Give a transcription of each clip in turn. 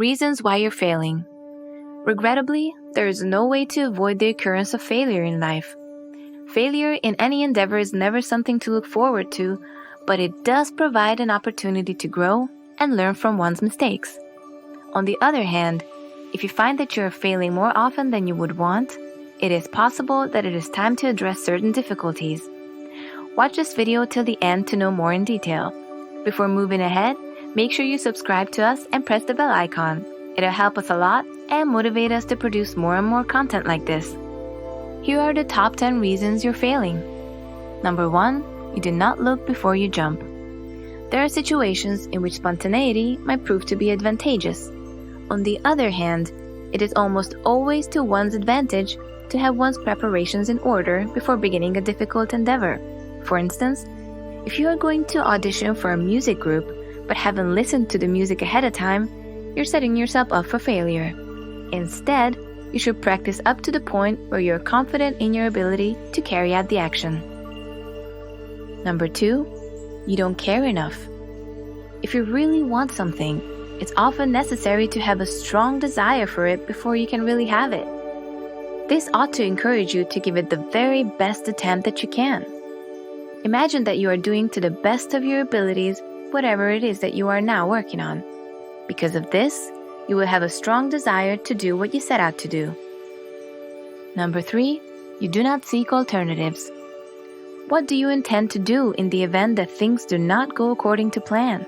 Reasons why you're failing. Regrettably, there is no way to avoid the occurrence of failure in life. Failure in any endeavor is never something to look forward to, but it does provide an opportunity to grow and learn from one's mistakes. On the other hand, if you find that you are failing more often than you would want, it is possible that it is time to address certain difficulties. Watch this video till the end to know more in detail. Before moving ahead, make sure you subscribe to us and press the bell icon. It'll help us a lot and motivate us to produce more and more content like this. Here are the top 10 reasons you're failing. Number 1, you do not look before you jump. There are situations in which spontaneity might prove to be advantageous. On the other hand, it is almost always to one's advantage to have one's preparations in order before beginning a difficult endeavor. For instance, if you are going to audition for a music group but haven't listened to the music ahead of time, you're setting yourself up for failure. Instead, you should practice up to the point where you're confident in your ability to carry out the action. Number 2, you don't care enough. If you really want something, it's often necessary to have a strong desire for it before you can really have it. This ought to encourage you to give it the very best attempt that you can. Imagine that you are doing to the best of your abilities whatever it is that you are now working on. Because of this, you will have a strong desire to do what you set out to do. Number 3, you do not seek alternatives. What do you intend to do in the event that things do not go according to plan?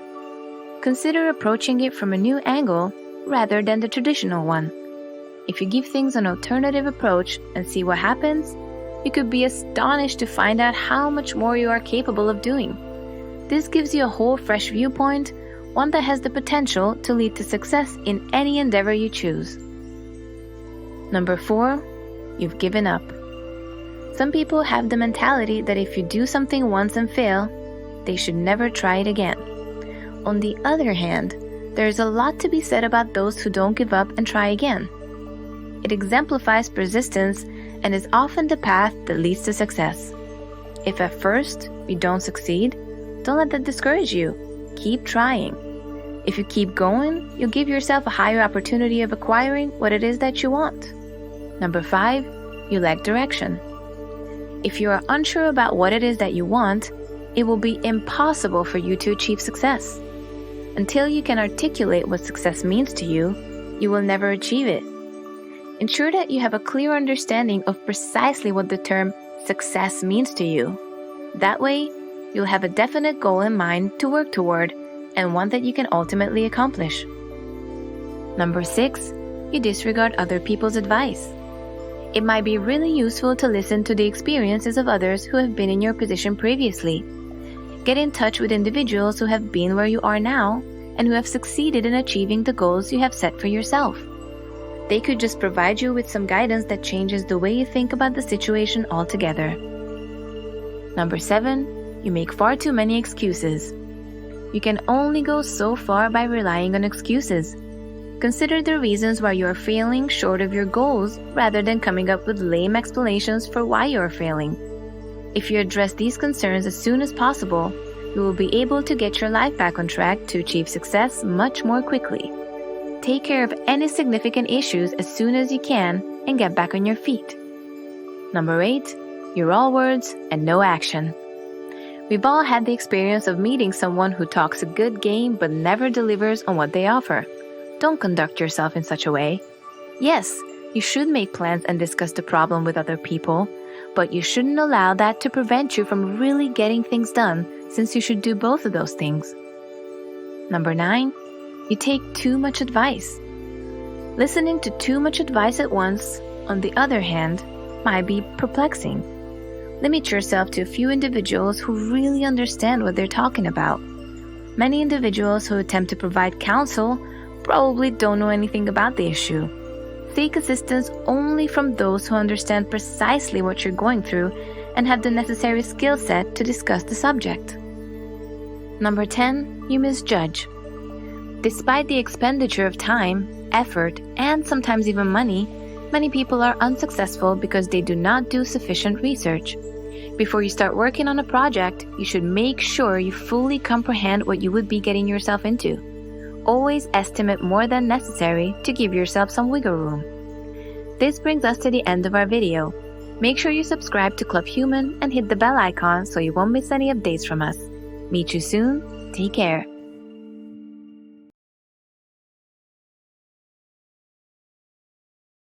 Consider approaching it from a new angle rather than the traditional one. If you give things an alternative approach and see what happens, you could be astonished to find out how much more you are capable of doing. This gives you a whole fresh viewpoint, one that has the potential to lead to success in any endeavor you choose. Number 4, you've given up. Some people have the mentality that if you do something once and fail, they should never try it again. On the other hand, there is a lot to be said about those who don't give up and try again. It exemplifies persistence and is often the path that leads to success. If at first you don't succeed, don't let that discourage you. Keep trying. If you keep going, you'll give yourself a higher opportunity of acquiring what it is that you want. Number 5, you lack direction. If you are unsure about what it is that you want, it will be impossible for you to achieve success. Until you can articulate what success means to you, you will never achieve it. Ensure that you have a clear understanding of precisely what the term success means to you. That way, you'll have a definite goal in mind to work toward, and one that you can ultimately accomplish. Number 6, you disregard other people's advice. It might be really useful to listen to the experiences of others who have been in your position previously. Get in touch with individuals who have been where you are now and who have succeeded in achieving the goals you have set for yourself. They could just provide you with some guidance that changes the way you think about the situation altogether. Number 7, you make far too many excuses. You can only go so far by relying on excuses. Consider the reasons why you are failing short of your goals rather than coming up with lame explanations for why you are failing. If you address these concerns as soon as possible, you will be able to get your life back on track to achieve success much more quickly. Take care of any significant issues as soon as you can and get back on your feet. Number 8, you're all words and no action. We've all had the experience of meeting someone who talks a good game but never delivers on what they offer. Don't conduct yourself in such a way. Yes, you should make plans and discuss the problem with other people, but you shouldn't allow that to prevent you from really getting things done, since you should do both of those things. Number 9, you take too much advice. Listening to too much advice at once, on the other hand, might be perplexing. Limit yourself to a few individuals who really understand what they're talking about. Many individuals who attempt to provide counsel probably don't know anything about the issue. Seek assistance only from those who understand precisely what you're going through and have the necessary skill set to discuss the subject. Number 10, you misjudge. Despite the expenditure of time, effort, and sometimes even money, many people are unsuccessful because they do not do sufficient research. Before you start working on a project, you should make sure you fully comprehend what you would be getting yourself into. always estimate more than necessary to give yourself some wiggle room. This brings us to the end of our video. Make sure you subscribe to Club Human and hit the bell icon so you won't miss any updates from us. Meet you soon. Take care.